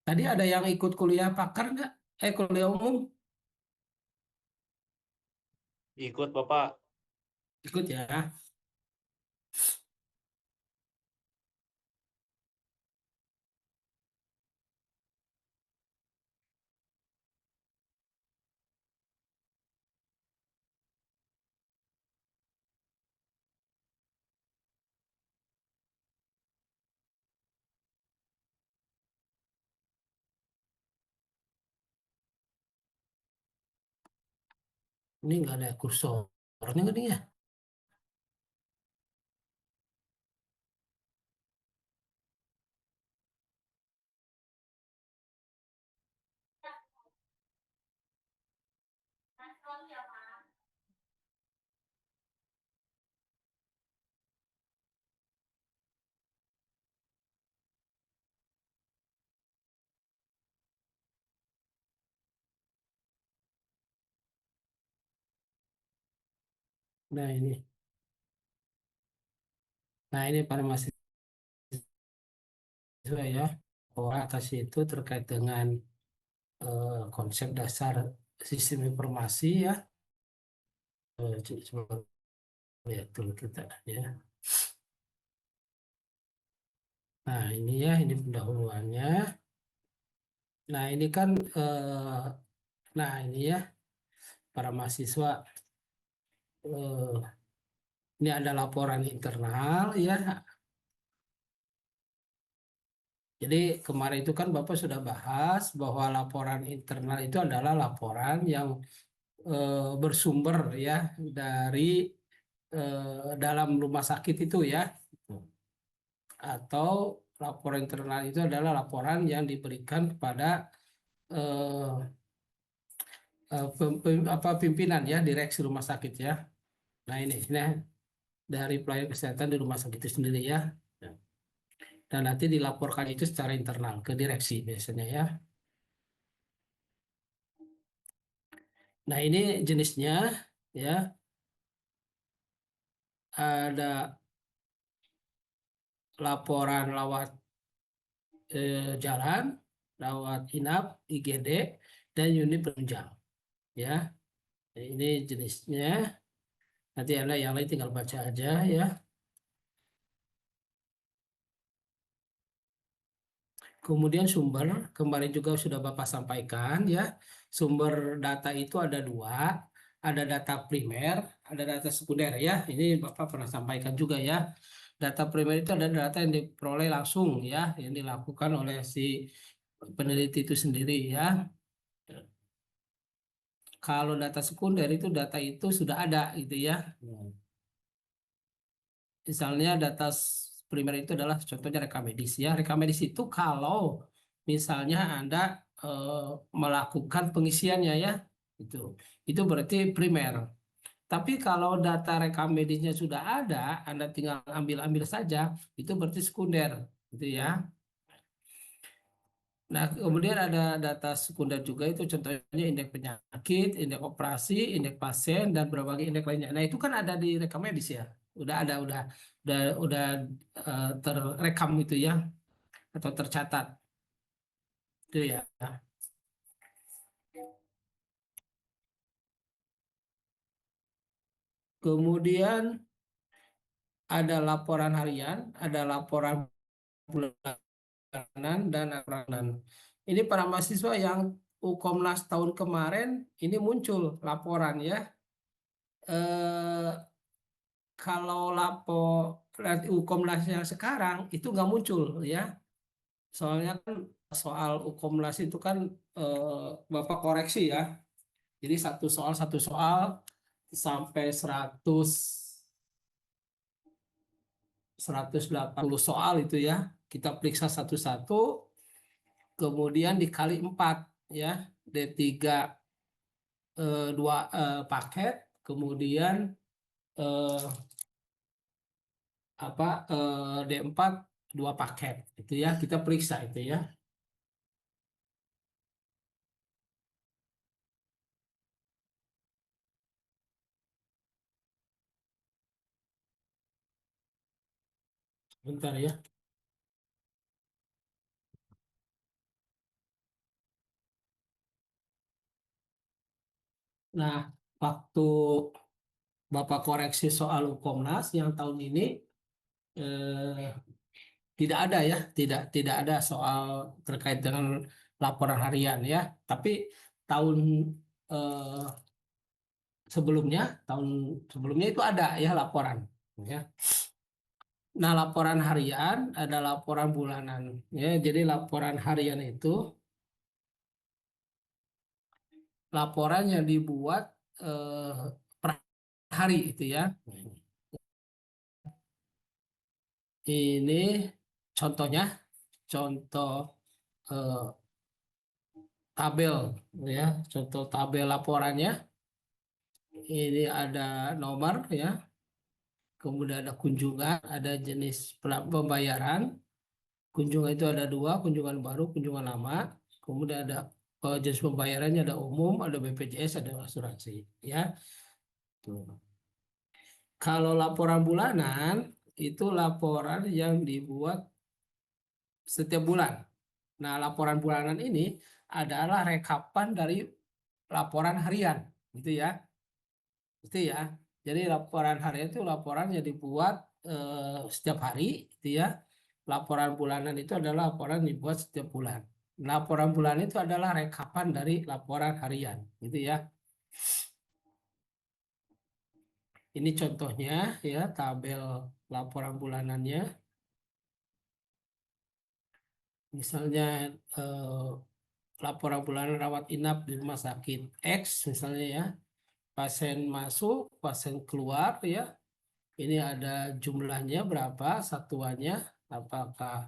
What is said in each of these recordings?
Tadi ada yang ikut kuliah pakar nggak? Kuliah umum Ikut Bapak. ikut ya. Ini nggak ada kursornya nggak nih ya? Nah ini, nah ini para mahasiswa ya. Oh, atas itu terkait dengan konsep dasar sistem informasi ya. Coba lihat dulu kita ya. Nah ini ya, ini pendahuluannya. Nah ini kan, nah ini ya para mahasiswa. Ini ada laporan internal ya. Jadi kemarin itu kan Bapak sudah bahas bahwa laporan internal itu adalah laporan yang bersumber ya dari dalam rumah sakit itu ya. Atau laporan internal itu adalah laporan yang diberikan kepada eh, apa pimpinan ya, direksi rumah sakit ya. Nah ini, nah dari pelayanan kesehatan di rumah sakit itu sendiri ya. Dan nanti dilaporkan itu secara internal ke direksi biasanya ya. Nah ini jenisnya ya, ada laporan lewat jalan, rawat inap, IGD, dan unit penunjang ya. Ini jenisnya. Nanti ada yang lain tinggal baca aja ya. Kemudian sumber, kemarin juga sudah Bapak sampaikan ya, sumber data itu ada dua, ada data primer, ada data sekunder ya. Ini Bapak pernah sampaikan juga ya. Data primer itu ada data yang diperoleh langsung ya, yang dilakukan oleh si peneliti itu sendiri ya. Kalau data sekunder itu data itu sudah ada gitu ya. Misalnya data primer itu adalah contohnya rekam medis ya. Rekam medis itu kalau misalnya Anda eh, melakukan pengisiannya ya, itu itu berarti primer. Tapi kalau data rekam medisnya sudah ada, Anda tinggal ambil-ambil saja, itu berarti sekunder, gitu ya. Nah, kemudian ada data sekunder juga itu contohnya indeks penyakit, indeks operasi, indeks pasien dan berbagai indeks lainnya. Nah, itu kan ada di rekam medis ya. Udah ada, udah terrekam itu ya atau tercatat itu ya. Kemudian ada laporan harian, ada laporan bulanan dan laporan. Ini para mahasiswa yang Ukomnas tahun kemarin ini muncul laporan ya. Eh, Kalau Ukomnas yang sekarang itu nggak muncul ya. Soalnya kan soal Ukomnas itu kan eh, Bapak koreksi ya. Jadi satu soal sampai 180 soal itu ya. Kita periksa satu-satu, kemudian dikali 4 ya. D3 dua paket, kemudian eh, apa D4 dua paket itu ya, kita periksa itu ya. Bentar ya. Nah, waktu Bapak koreksi soal Komnas yang tahun ini eh, tidak ada ya, tidak ada soal terkait dengan laporan harian ya. Tapi tahun eh, sebelumnya, tahun sebelumnya itu ada ya laporan ya. Nah, laporan harian ada laporan bulanan ya. Jadi laporan harian itu laporan yang dibuat per hari itu ya. Ini contohnya, contoh eh, tabel ya, contoh tabel laporannya. Ini ada nomor ya, kemudian ada kunjungan, ada jenis pembayaran. Kunjungan itu ada dua, kunjungan baru, kunjungan lama. Kemudian ada jenis pembayarannya ada umum, ada BPJS, ada asuransi ya. Tuh. Kalau laporan bulanan itu laporan yang dibuat setiap bulan. Nah, laporan bulanan ini adalah rekapan dari laporan harian, gitu ya. Itu ya. Jadi laporan harian itu laporan yang dibuat setiap hari, gitu ya. Laporan bulanan itu adalah laporan yang dibuat setiap bulan. Laporan bulanan itu adalah rekapan dari laporan harian, gitu ya. Ini contohnya ya, tabel laporan bulanannya. Misalnya eh, laporan bulanan rawat inap di rumah sakit X misalnya ya. Pasien masuk, pasien keluar ya. Ini ada jumlahnya berapa, satuannya, apakah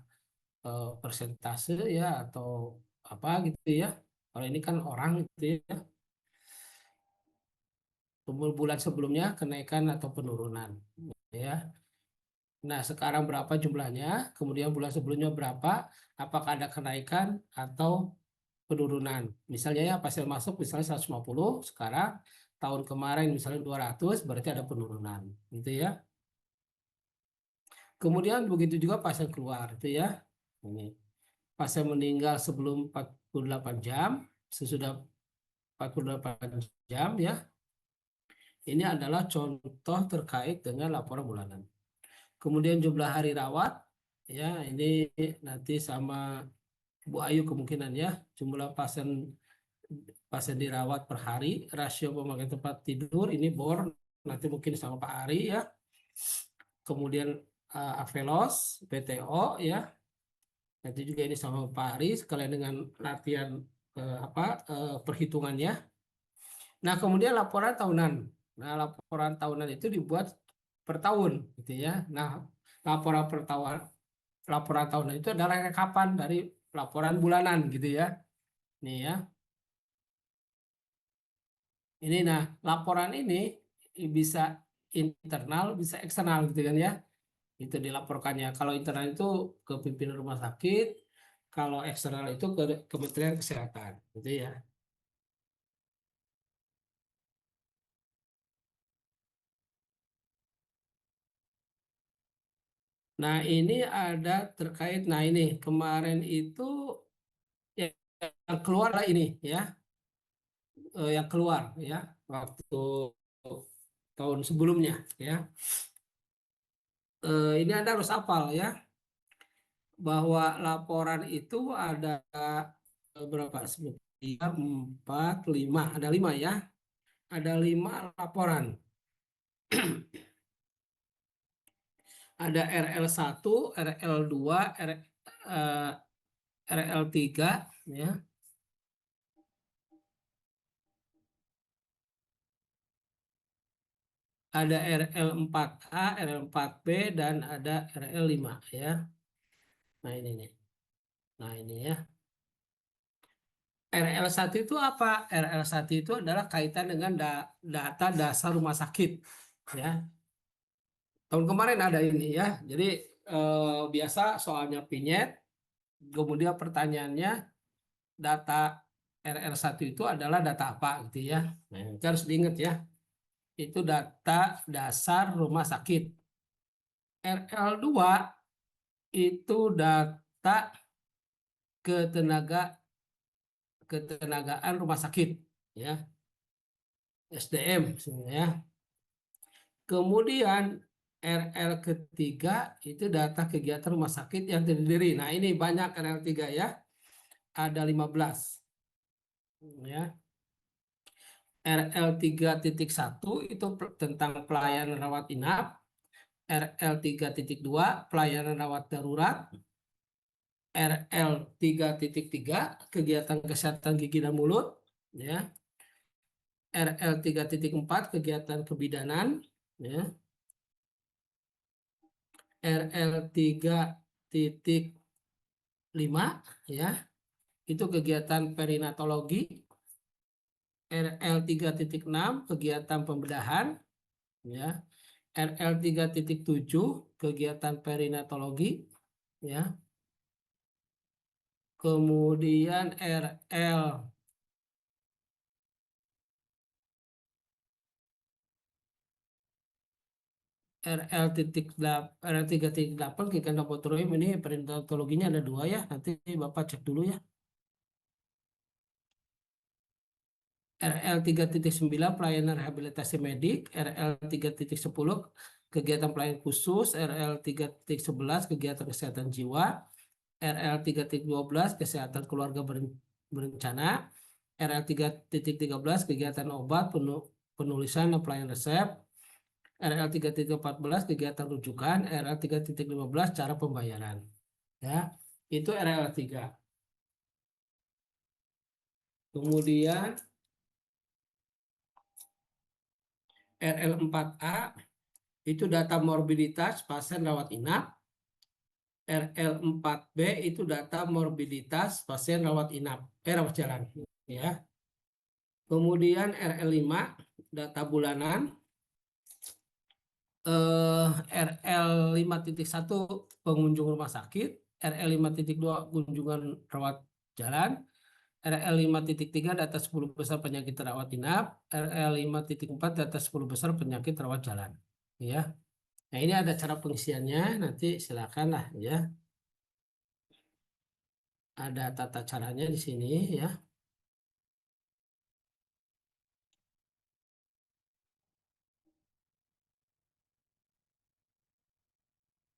persentase ya atau apa gitu ya. Kalau ini kan orang gitu ya. Kemudian bulan sebelumnya kenaikan atau penurunan ya. Nah, sekarang berapa jumlahnya, kemudian bulan sebelumnya berapa, apakah ada kenaikan atau penurunan. Misalnya ya pasien masuk misalnya 150, sekarang tahun kemarin misalnya 200, berarti ada penurunan gitu ya. Kemudian begitu juga pasien keluar itu ya. Ini pasien meninggal sebelum 48 jam, sesudah 48 jam ya. Ini adalah contoh terkait dengan laporan bulanan. Kemudian jumlah hari rawat ya, ini nanti sama Bu Ayu kemungkinan ya, jumlah pasien pasien dirawat per hari, rasio pemakaian tempat tidur ini BOR nanti mungkin sama Pak Ari ya. Kemudian Avelos, PTO ya. Nanti juga ini sama Pak Ari sekalian dengan latihan apa perhitungannya. Nah, kemudian laporan tahunan. Nah, laporan tahunan itu dibuat per tahun gitu ya. Nah, laporan per tahun laporan tahunan itu adalah rekapan dari laporan bulanan gitu ya. Nih ya. Ini nah, laporan ini bisa internal, bisa eksternal gitu kan ya. Itu dilaporkannya. Kalau internal itu ke pimpinan rumah sakit, kalau eksternal itu ke Kementerian Kesehatan, gitu ya. Nah, ini ada terkait, nah ini kemarin itu yang keluar lah ini ya, yang keluar ya waktu tahun sebelumnya ya. Ini Anda harus hafal ya bahwa laporan itu ada berapa? Tiga, empat, lima, ada lima ya, ada lima laporan. Ada RL1, RL2, eh, RL3 ya. Ada RL4A, RL4B dan ada RL5 ya. Nah, ini nih. Nah, ini ya. RL1 itu apa? RL1 itu adalah kaitan dengan data dasar rumah sakit ya. Tahun kemarin ada ini ya. Jadi biasa soalnya pinyet, kemudian pertanyaannya data RL1 itu adalah data apa gitu ya. Nah, itu harus diingat ya. Itu data dasar rumah sakit. RL2 itu data ketenaga ketenagaan rumah sakit ya. SDM ya. Kemudian RL ketiga itu data kegiatan rumah sakit yang terdiri. Nah, ini banyak RL 3 ya. Ada 15 ya. RL 3.1 itu tentang pelayanan rawat inap. RL 3.2 pelayanan rawat darurat. RL 3.3 kegiatan kesehatan gigi dan mulut ya. RL 3.4 kegiatan kebidanan ya. RL 3.5 ya itu kegiatan perinatologi. RL 3.6 kegiatan pembedahan ya. RL 3.7 kegiatan perinatologi ya. Kemudian RL 3.8 kegiatan laboratorium. Ini perinatologinya ada 2 ya, nanti Bapak cek dulu ya. RL 3.9 pelayanan rehabilitasi medik. RL 3.10 kegiatan pelayanan khusus. RL 3.11 kegiatan kesehatan jiwa. RL 3.12 kesehatan keluarga berencana. RL 3.13 kegiatan obat, penulisan dan pelayanan resep. RL 3.14 kegiatan rujukan. RL 3.15 cara pembayaran ya. Itu RL 3. Kemudian RL 4A itu data morbiditas pasien rawat inap. RL 4B itu data morbiditas pasien rawat inap, rawat jalan ya. Kemudian RL 5 data bulanan. RL 5.1 pengunjung rumah sakit. RL 5.2 kunjungan rawat jalan. RL 5.3 data 10 besar penyakit rawat inap. RL 5.4 data 10 besar penyakit rawat jalan ya. Nah, ini ada cara pengisiannya, nanti silakan lah ya. Ada tata caranya di sini ya.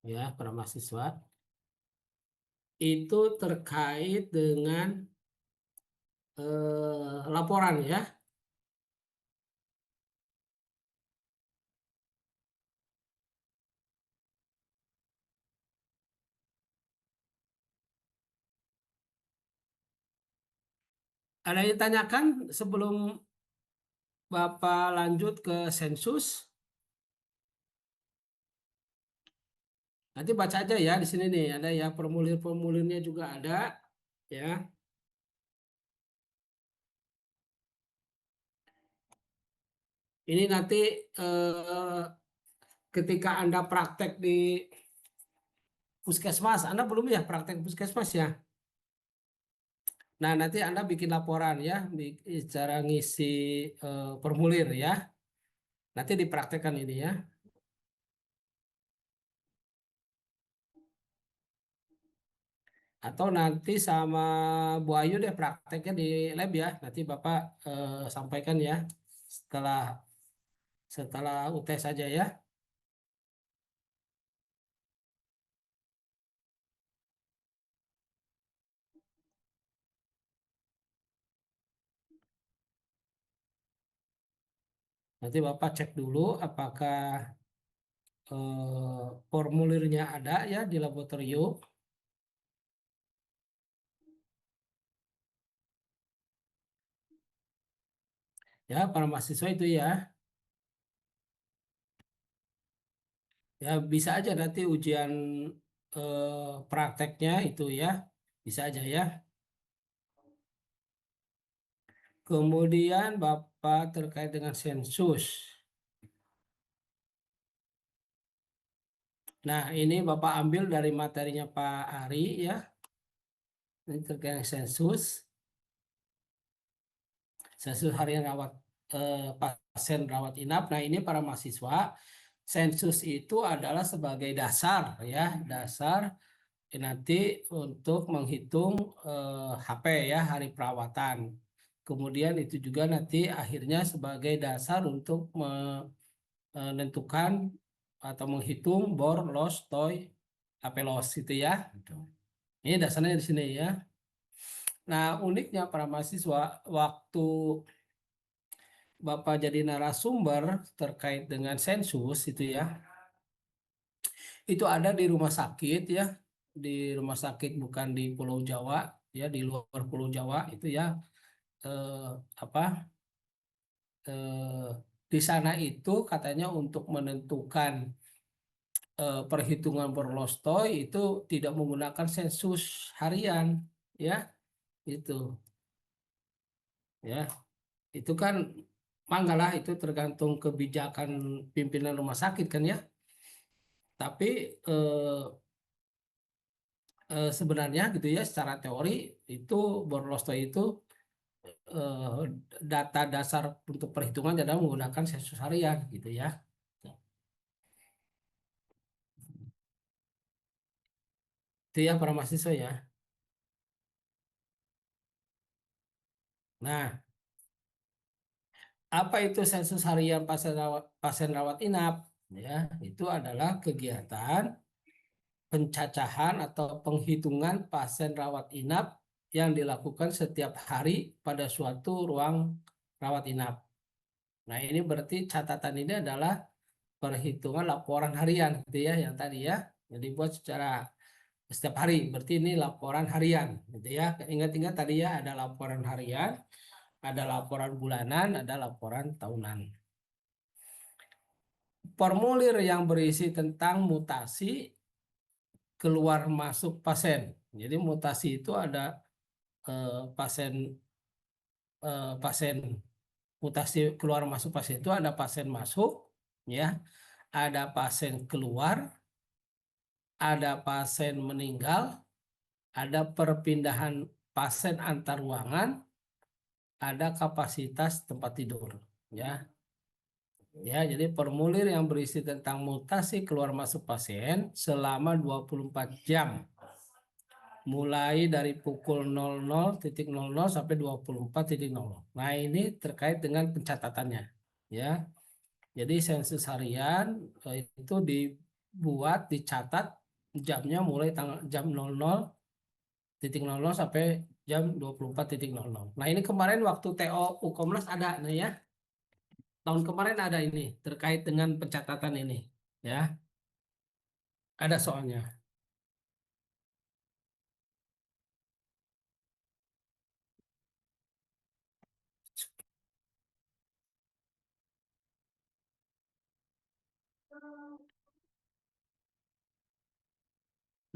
Ya, para mahasiswa. Itu terkait dengan laporan ya. Ada yang ditanyakan sebelum Bapak lanjut ke sensus? Nanti baca aja ya di sini nih, ada ya formulir-formulirnya juga ada ya. Ini nanti eh, ketika Anda praktek di puskesmas, Anda belum ya praktek puskesmas ya? Nah, nanti Anda bikin laporan ya, cara ngisi formulir ya. Nanti dipraktekkan ini ya. Atau nanti sama Bu Ayu deh prakteknya di lab ya. Nanti Bapak sampaikan ya setelah setelah UTS saja ya. Nanti Bapak cek dulu apakah formulirnya ada ya di laboratorium. Ya, para mahasiswa itu ya. Ya, bisa aja nanti ujian prakteknya itu ya. Bisa aja ya. Kemudian Bapak terkait dengan sensus. Nah, ini Bapak ambil dari materinya Pak Ari ya. Ini terkait dengan sensus. Sensus harian pasien rawat inap. Nah, ini para mahasiswa, sensus itu adalah sebagai dasar ya, dasar nanti untuk menghitung HP ya, hari perawatan. Kemudian itu juga nanti akhirnya sebagai dasar untuk menentukan atau menghitung bor, loss, toy, apelos itu ya. Gitu. Ini dasarnya di sini ya. Nah, uniknya para mahasiswa, waktu Bapak jadi narasumber terkait dengan sensus itu ya, itu ada di rumah sakit ya, di rumah sakit bukan di Pulau Jawa ya, di luar Pulau Jawa itu ya, eh, apa eh, di sana itu katanya untuk menentukan perhitungan berlostoy itu tidak menggunakan sensus harian ya, itu ya, itu kan manggalah itu tergantung kebijakan pimpinan rumah sakit kan ya, tapi sebenarnya gitu ya secara teori itu borlostoy itu eh, data dasar untuk perhitungan adalah menggunakan sensus harian gitu ya. Itu ya para mahasiswa ya. Nah, apa itu sensus harian pasien rawat inap? Ya, itu adalah kegiatan pencacahan atau penghitungan pasien rawat inap yang dilakukan setiap hari pada suatu ruang rawat inap. Nah, ini berarti catatan ini adalah perhitungan laporan harian gitu ya yang tadi ya. Jadi buat secara setiap hari, berarti ini laporan harian gitu ya. Ingat-ingat tadi ya ada laporan harian, ada laporan bulanan, ada laporan tahunan. Formulir yang berisi tentang mutasi keluar masuk pasien. Jadi mutasi itu ada pasien pasien mutasi keluar masuk pasien itu ada pasien masuk ya, ada pasien keluar, ada pasien meninggal, ada perpindahan pasien antar ruangan, ada kapasitas tempat tidur ya. Ya, jadi formulir yang berisi tentang mutasi keluar masuk pasien selama 24 jam mulai dari pukul 00.00 sampai 24.00. Nah, ini terkait dengan pencatatannya ya. Jadi sensus harian itu dibuat, dicatat jamnya mulai tanggal jam 00.00 sampai jam 24.00. Nah, ini kemarin waktu TO Ukomnas ada nih ya. Tahun kemarin ada ini terkait dengan pencatatan ini ya. Ada soalnya.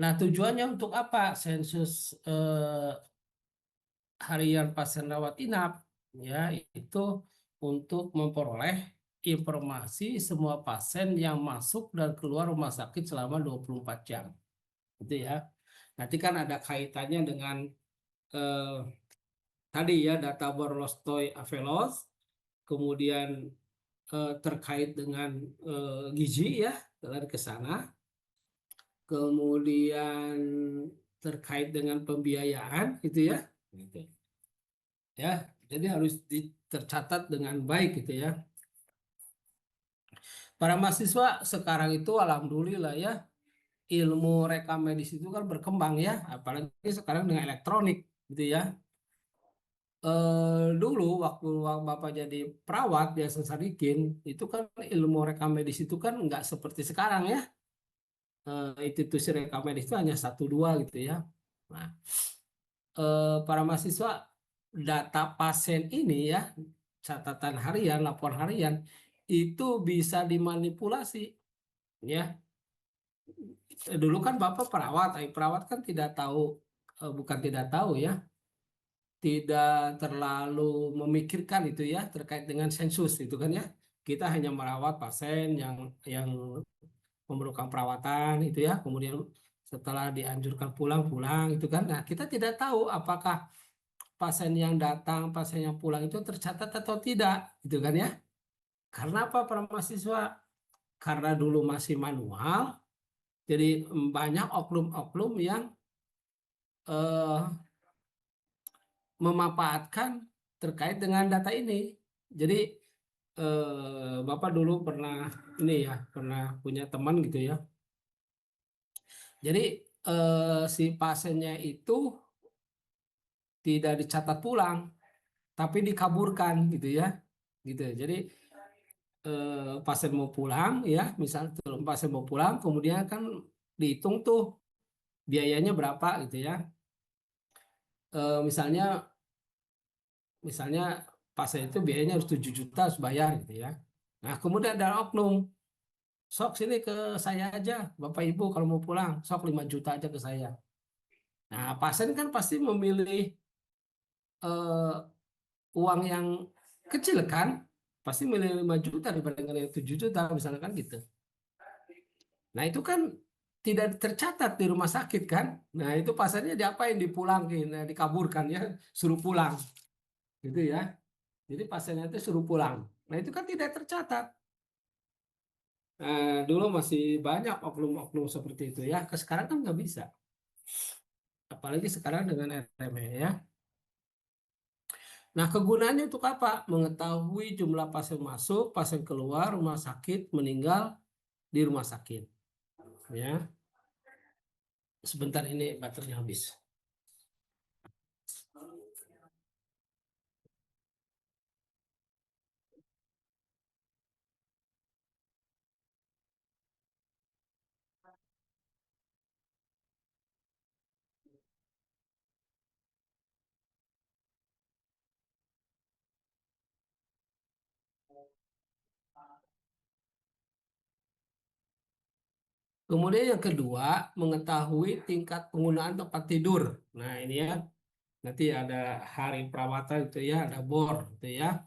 Nah, tujuannya untuk apa sensus harian pasien rawat inap ya, itu untuk memperoleh informasi semua pasien yang masuk dan keluar rumah sakit selama 24 jam gitu ya. Nanti kan ada kaitannya dengan eh, tadi ya data Borlostoy Avelos, kemudian terkait dengan gizi ya, lari ke sana, kemudian terkait dengan pembiayaan gitu ya. Gitu. Ya, jadi harus tercatat dengan baik gitu ya. Para mahasiswa sekarang itu alhamdulillah ya, ilmu rekam medis itu kan berkembang ya, apalagi sekarang dengan elektronik gitu ya. Dulu waktu Bapak jadi perawat di Yayasan Sadikin, itu kan ilmu rekam medis itu kan nggak seperti sekarang ya. Institusi rekam medis itu hanya satu dua gitu ya. Nah, para mahasiswa data pasien ini ya, catatan harian, laporan harian itu bisa dimanipulasi ya. Dulu kan Bapak perawat, perawat kan tidak tahu, bukan tidak tahu ya, tidak terlalu memikirkan itu ya terkait dengan sensus itu kan ya. Kita hanya merawat pasien yang memerlukan perawatan itu ya, kemudian setelah dianjurkan pulang pulang itu kan. Nah, kita tidak tahu apakah pasien yang datang, pasien yang pulang itu tercatat atau tidak, gitu kan ya. Karena apa para mahasiswa? Karena dulu masih manual, jadi banyak oknum-oknum yang eh, memanfaatkan terkait dengan data ini. Jadi Bapak dulu pernah ini ya, pernah punya teman gitu ya. Jadi si pasiennya itu tidak dicatat pulang, tapi dikaburkan gitu ya. Gitu. Jadi pasien mau pulang ya, misal pasien mau pulang, kemudian kan dihitung tuh biayanya berapa gitu ya. Misalnya misalnya pasien itu biayanya harus 7 juta harus bayar gitu ya. Nah, kemudian ada oknum, sok sini ke saya aja, Bapak Ibu kalau mau pulang, sok 5 juta aja ke saya. Nah, pasien kan pasti memilih uang yang kecil kan, pasti milih 5 juta dibandingkan yang 7 juta misalnya kan gitu. Nah, itu kan tidak tercatat di rumah sakit kan. Nah, itu pasiennya diapain? Dipulangin, nah, dikaburkan ya, suruh pulang gitu ya. Jadi pasiennya itu suruh pulang. Nah, itu kan tidak tercatat. Dulu masih banyak oknum-oknum seperti itu ya. Sekarang kan nggak bisa. Apalagi sekarang dengan RME ya. Nah, kegunaannya untuk apa? Mengetahui jumlah pasien masuk, pasien keluar rumah sakit, meninggal di rumah sakit. Ya, sebentar ini baterainya habis. Kemudian yang kedua, mengetahui tingkat penggunaan tempat tidur. Nah, ini ya, nanti ada hari perawatan itu ya, ada BOR itu ya.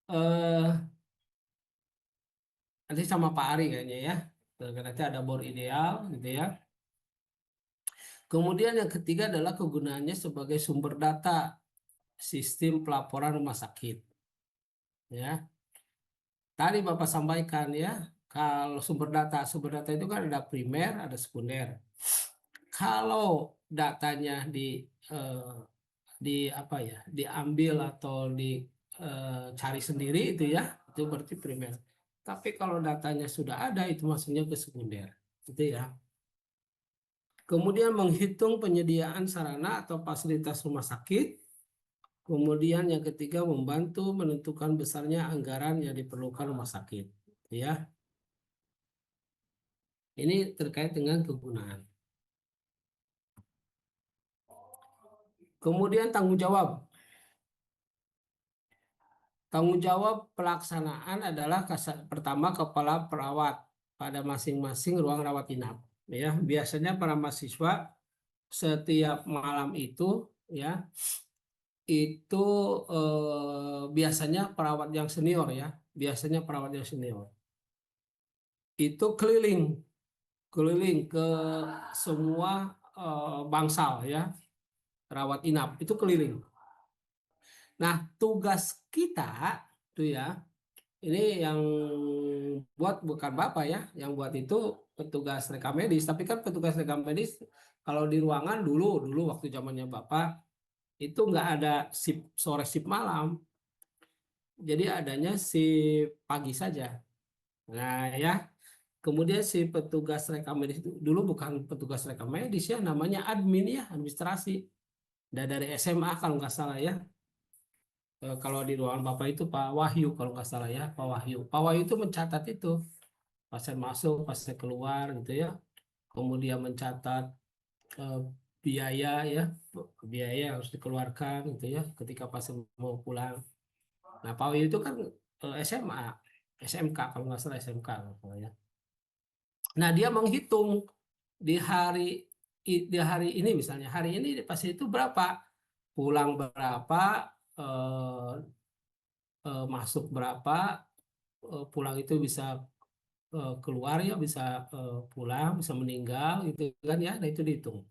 Eh, Nanti sama Pak Ari kayaknya ya. Nanti ada BOR ideal gitu ya. Kemudian yang ketiga adalah kegunaannya sebagai sumber data sistem pelaporan rumah sakit. Ya, tadi Bapak sampaikan ya, kalau sumber data itu kan ada primer, ada sekunder. Kalau datanya eh, di apa ya, diambil atau dicari sendiri itu ya, itu berarti primer. Tapi kalau datanya sudah ada, itu maksudnya ke sekunder, gitu ya. Kemudian menghitung penyediaan sarana atau fasilitas rumah sakit. Kemudian yang ketiga membantu menentukan besarnya anggaran yang diperlukan rumah sakit. Ya, ini terkait dengan kegunaan. Kemudian tanggung jawab. Tanggung jawab pelaksanaan adalah pertama kepala perawat pada masing-masing ruang rawat inap. Ya, biasanya para mahasiswa setiap malam ya itu biasanya perawat yang senior ya, biasanya perawat yang senior itu keliling ke semua bangsal ya, rawat inap itu keliling. Nah, tugas kita tuh ya, ini yang buat bukan Bapak ya, yang buat itu petugas rekam medis. Tapi kan petugas rekam medis kalau di ruangan dulu dulu waktu zamannya Bapak itu nggak ada sip sore sip malam, jadi adanya sip pagi saja. Nah ya, kemudian si petugas rekam medis itu dulu bukan petugas rekam medis ya, namanya admin ya, administrasi. Dari SMA kalau nggak salah ya. Kalau di ruangan Bapak itu Pak Wahyu kalau nggak salah ya, Pak Wahyu. Pak Wahyu itu mencatat itu pasien masuk, pasien keluar gitu ya. Kemudian mencatat eh, biaya ya, biaya yang harus dikeluarkan gitu ya ketika pasien mau pulang. Nah, Pak Wahyu itu kan SMA, SMK kalau nggak salah SMK kalau nggak salah ya. Nah, dia menghitung di di hari ini misalnya, hari ini pasien itu berapa, pulang berapa, eh, masuk berapa, pulang itu bisa keluar ya, bisa pulang, bisa meninggal gitu kan ya, nah itu dihitung.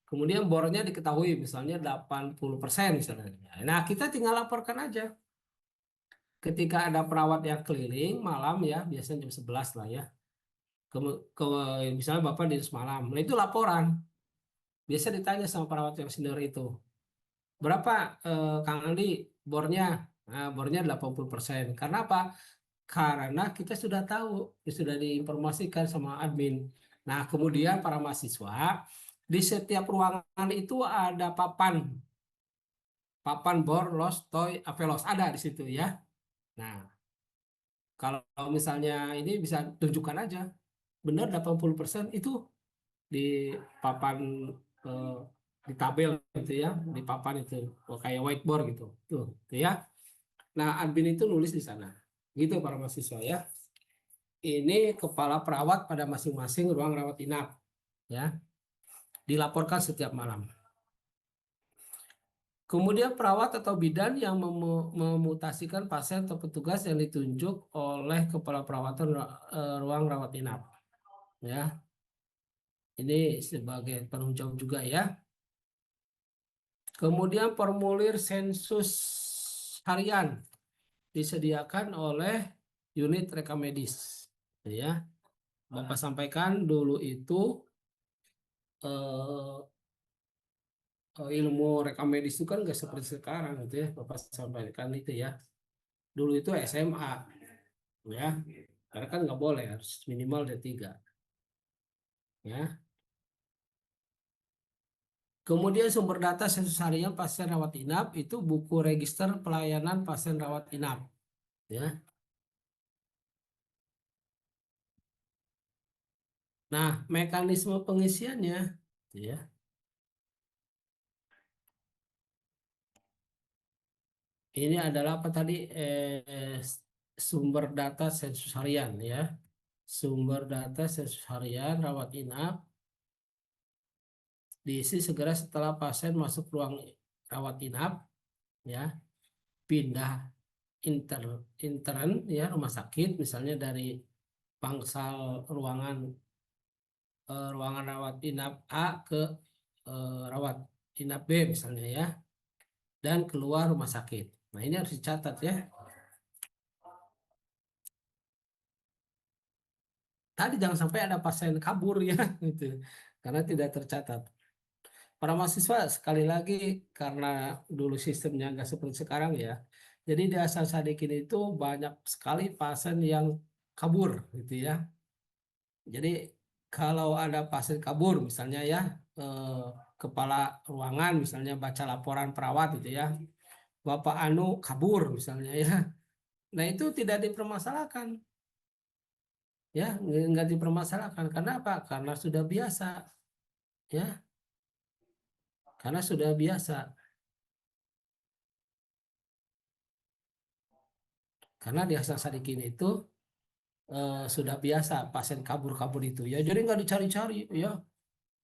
Kemudian bornya diketahui misalnya 80% misalnya. Nah, kita tinggal laporkan aja. Ketika ada perawat yang keliling malam ya, biasanya jam 11 lah ya. Ke misalnya Bapak di malam. Nah, itu laporan. Biasa ditanya sama perawat yang senior itu. Berapa Kang Andi bornya? Nah, bornya 80%. Karena apa? Karena kita sudah tahu, sudah diinformasikan sama admin. Nah, kemudian para mahasiswa di setiap ruangan itu ada papan, papan bor, los, toy, avelos ada di situ ya. Nah, kalau misalnya ini bisa tunjukkan aja, benar 80% itu di papan eh, di tabel gitu ya, di papan itu. Oh, kayak whiteboard gitu. Tuh ya. Nah, admin itu nulis di sana. Gitu para mahasiswa ya. Ini kepala perawat pada masing-masing ruang rawat inap ya, dilaporkan setiap malam. Kemudian perawat atau bidan yang memutasikan pasien atau petugas yang ditunjuk oleh kepala perawatan ruang rawat inap ya. Ini sebagai penanggung jawab juga ya. Kemudian formulir sensus harian disediakan oleh unit rekamedis ya. Bapak sampaikan dulu itu eh, ilmu rekam medis itu kan nggak seperti sekarang gitu ya. Bapak sampaikan itu ya. Dulu itu SMA ya. Karena kan nggak boleh, harus minimal D3 ya. Kemudian sumber data sensus harian pasien rawat inap itu buku register pelayanan pasien rawat inap ya. Nah, mekanisme pengisiannya ya. Ini adalah apa tadi sumber data sensus harian ya. Sumber data sensus harian rawat inap diisi segera setelah pasien masuk ruang rawat inap ya, pindah inter intern ya rumah sakit misalnya dari bangsal ruangan ruangan rawat inap A ke rawat inap B misalnya ya, dan keluar rumah sakit. Nah, ini harus dicatat ya. Tadi jangan sampai ada pasien kabur ya gitu. Karena tidak tercatat. Para mahasiswa sekali lagi karena dulu sistemnya nggak seperti sekarang ya. Jadi di Hasan Sadikin itu banyak sekali pasien yang kabur gitu ya. Jadi kalau ada pasien kabur misalnya ya, eh, kepala ruangan misalnya baca laporan perawat gitu ya. Bapak Anu kabur misalnya ya. Nah, itu tidak dipermasalahkan ya, nggak dipermasalahkan. Karena apa? Karena sudah biasa ya, karena sudah biasa. Karena di Hasan Sadikin itu sudah biasa pasien kabur-kabur itu ya. Jadi nggak dicari-cari ya.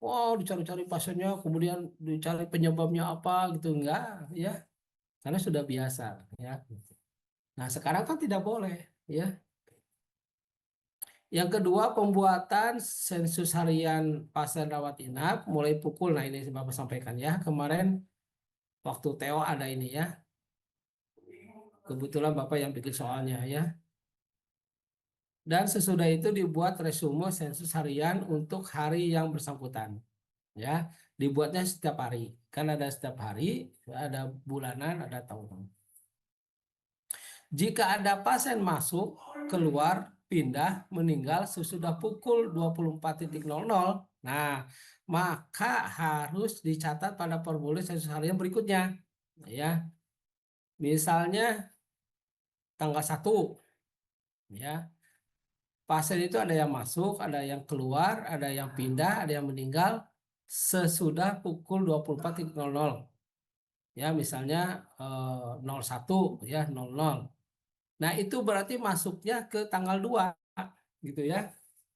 Wow, dicari-cari pasiennya, kemudian dicari penyebabnya apa gitu enggak ya. Karena sudah biasa ya. Nah, sekarang kan tidak boleh ya. Yang kedua, pembuatan sensus harian pasien rawat inap mulai pukul. Nah, ini Bapak sampaikan ya. Kemarin waktu TO ada ini ya. Kebetulan Bapak yang bikin soalnya ya. Dan sesudah itu dibuat resume sensus harian untuk hari yang bersangkutan. Ya, dibuatnya setiap hari. Kan ada setiap hari, ada bulanan, ada tahunan. Jika ada pasien masuk, keluar, pindah, meninggal sesudah pukul 24.00, nah, maka harus dicatat pada formulir sensus harian berikutnya. Ya, misalnya tanggal 1, ya, pasien itu ada yang masuk, ada yang keluar, ada yang pindah, ada yang meninggal sesudah pukul 24.00. Ya, misalnya 01 ya 00. Nah, itu berarti masuknya ke tanggal 2 gitu ya.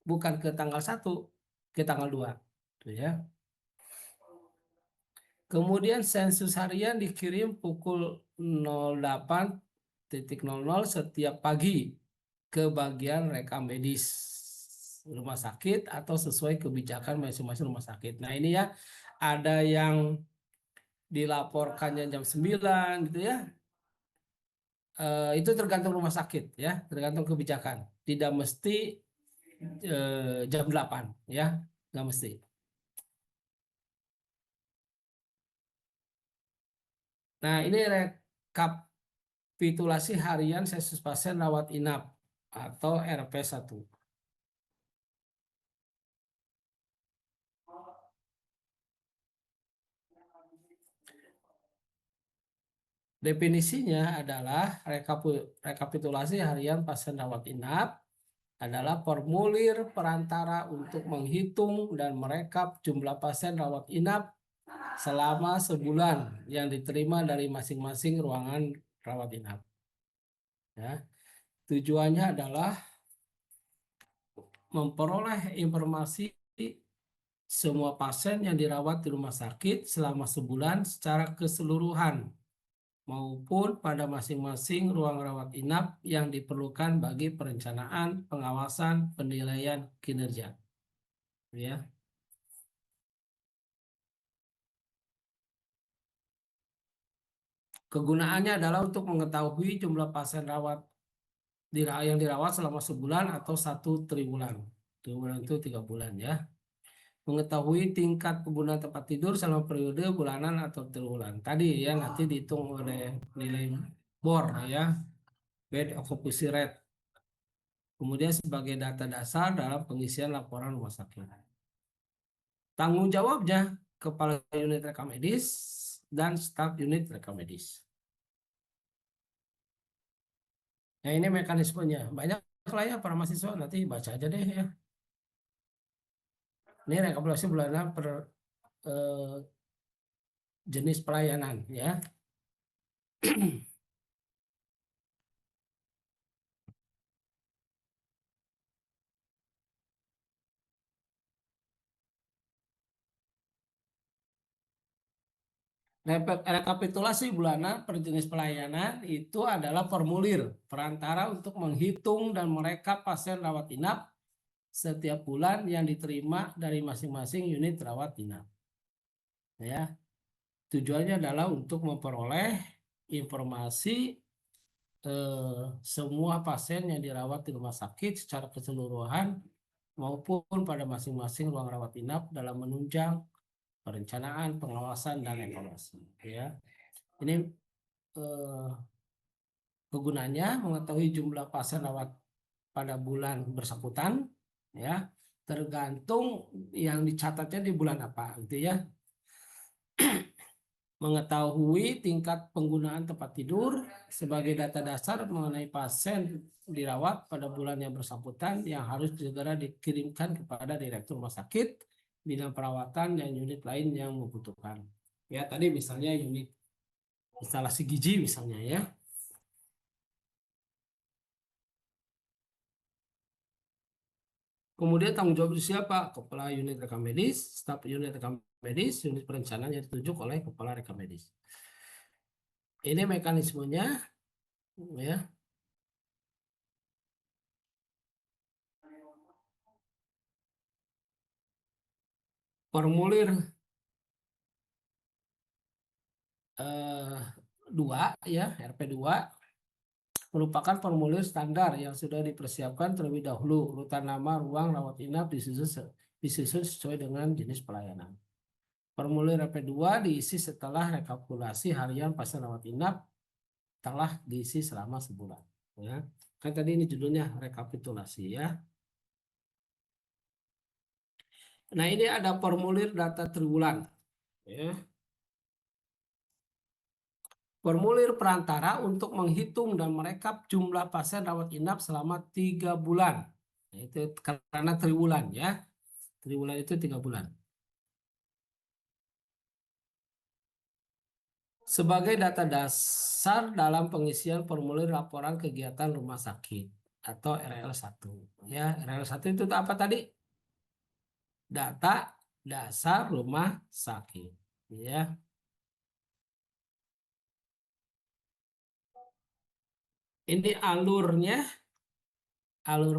Bukan ke tanggal 1, ke tanggal 2 gitu ya. Kemudian sensus harian dikirim pukul 08.00 setiap pagi ke bagian rekam medis rumah sakit atau sesuai kebijakan masing-masing rumah sakit. Nah, ini ya ada yang dilaporkannya jam 9 gitu ya. Itu tergantung rumah sakit ya, tergantung kebijakan. Tidak mesti jam 8 ya, nggak mesti. Nah, ini rekapitulasi harian sensus pasien rawat inap atau RP1. Definisinya adalah rekapitulasi harian pasien rawat inap adalah formulir perantara untuk menghitung dan merekap jumlah pasien rawat inap selama sebulan yang diterima dari masing-masing ruangan rawat inap. Ya, tujuannya adalah memperoleh informasi semua pasien yang dirawat di rumah sakit selama sebulan secara keseluruhan maupun pada masing-masing ruang rawat inap yang diperlukan bagi perencanaan, pengawasan, penilaian kinerja. Ya. Kegunaannya adalah untuk mengetahui jumlah pasien yang dirawat selama sebulan atau 1 triwulan. Triwulan itu 3 bulan ya. Mengetahui tingkat penggunaan tempat tidur selama periode bulanan atau triwulan. Tadi ya nanti dihitung oleh nilai BOR ya, bed occupancy rate. Kemudian sebagai data dasar dalam pengisian laporan rumah sakit. Tanggung jawabnya kepala unit rekam medis dan staf unit rekam medis. Nah, ini mekanismenya. Banyak lah ya para mahasiswa, nanti baca aja deh ya. Ini rekapitulasi bulanan per eh, jenis pelayanan ya. Rekapitulasi bulanan per jenis pelayanan itu adalah formulir perantara untuk menghitung dan merekap pasien rawat inap setiap bulan yang diterima dari masing-masing unit rawat inap. Ya, tujuannya adalah untuk memperoleh informasi semua pasien yang dirawat di rumah sakit secara keseluruhan maupun pada masing-masing ruang rawat inap dalam menunjang perencanaan, pengawasan, dan evaluasi. Ya, ini eh, kegunaannya mengetahui jumlah pasien rawat pada bulan bersangkutan, ya, tergantung yang dicatatnya di bulan apa, gitu ya. Mengetahui tingkat penggunaan tempat tidur sebagai data dasar mengenai pasien dirawat pada bulan yang bersangkutan yang harus segera dikirimkan kepada direktur rumah sakit, bidang perawatan, dan unit lain yang membutuhkan. Ya, tadi misalnya unit instalasi gizi misalnya ya. Kemudian tanggung jawab itu siapa? Kepala unit rekam medis, staf unit rekam medis, unit perencanaan yang ditunjuk oleh kepala rekam medis. Ini mekanismenya ya. Formulir 2 ya, RP2 merupakan formulir standar yang sudah dipersiapkan terlebih dahulu. Urutan nama ruang rawat inap disusun sesuai dengan jenis pelayanan. Formulir RP2 diisi setelah rekapitulasi harian pasien rawat inap telah diisi selama sebulan. Ya. Kan tadi ini judulnya rekapitulasi ya. Nah, ini ada formulir data triwulan. Ya. Formulir perantara untuk menghitung dan merekap jumlah pasien rawat inap selama 3 bulan. Nah, itu karena triwulan ya. Triwulan itu 3 bulan. Sebagai data dasar dalam pengisian formulir laporan kegiatan rumah sakit atau RL1. Ya, RL1 itu apa tadi? Data dasar rumah sakit. Ya. Ini alur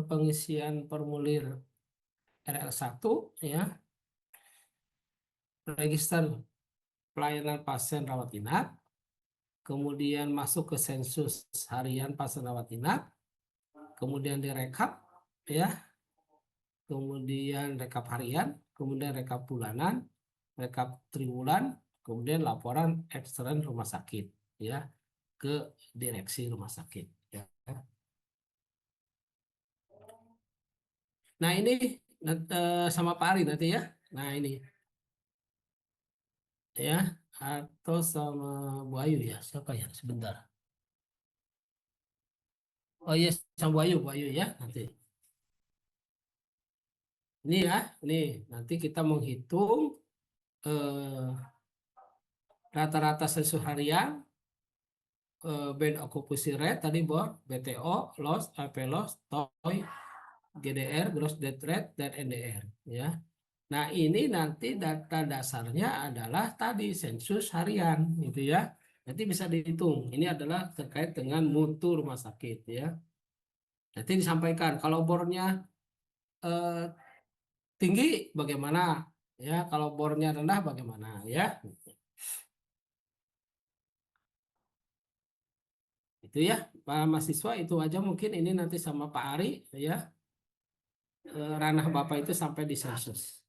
pengisian formulir RL1 ya. Register pelayanan pasien rawat inap, kemudian masuk ke sensus harian pasien rawat inap, kemudian direkap ya, kemudian rekap harian, kemudian rekap bulanan, rekap triwulan, kemudian laporan ekstern rumah sakit ya ke direksi rumah sakit ya. Nah ini sama Pak Ari nanti ya. Nah ini ya, atau sama Bu Ayu ya, siapa ya, sebentar. Oh iya, sama Bu Ayu ya nanti. Ini ya, nih nanti kita menghitung eh, rata-rata sesuai harian, band occupancy rate tadi Bor, BTO, loss, AP loss, TOY, GDR, gross death rate, dan NDR ya. Nah ini nanti data dasarnya adalah tadi sensus harian gitu ya. Nanti bisa dihitung. Ini adalah terkait dengan mutu rumah sakit ya. Nanti disampaikan kalau bornya eh, tinggi bagaimana ya, kalau bornya rendah bagaimana ya. Itu ya Pak mahasiswa, itu aja mungkin ini nanti sama Pak Ari ya, ranah Bapak itu sampai di sensus.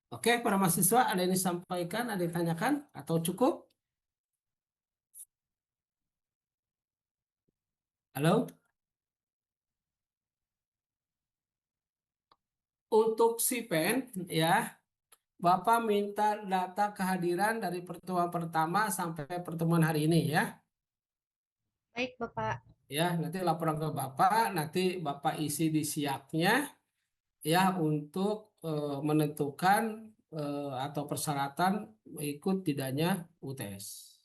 Oke, para mahasiswa ada yang disampaikan, ada yang ditanyakan atau cukup? Halo? Untuk si pen ya, Bapak minta data kehadiran dari pertemuan pertama sampai pertemuan hari ini ya. Baik, Bapak. Ya, nanti laporan ke Bapak, nanti Bapak isi di siaknya ya untuk menentukan atau persyaratan ikut tidaknya UTS.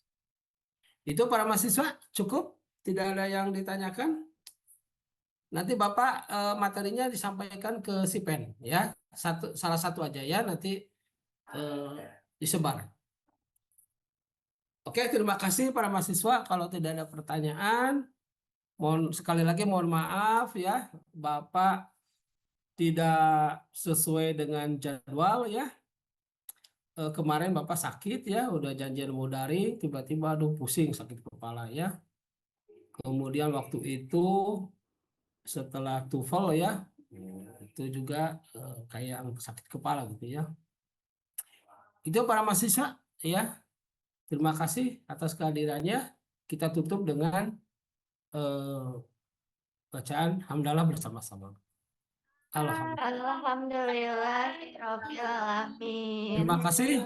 Itu para mahasiswa cukup? Tidak ada yang ditanyakan? Nanti Bapak materinya disampaikan ke Sipen ya. Salah satu aja ya, nanti disebar. Oke, terima kasih para mahasiswa. Kalau tidak ada pertanyaan, sekali lagi mohon maaf ya, Bapak tidak sesuai dengan jadwal ya. Kemarin Bapak sakit ya, udah janjian mau daring, tiba-tiba aduh pusing sakit kepala ya. Kemudian waktu itu setelah TOEFL ya, itu juga kayak sakit kepala gitu ya. Itu para mahasiswa ya. Terima kasih atas kehadirannya. Kita tutup dengan bacaan hamdalah bersama-sama. Alhamdulillah. Alhamdulillah, Rabbil Alamin. Terima kasih.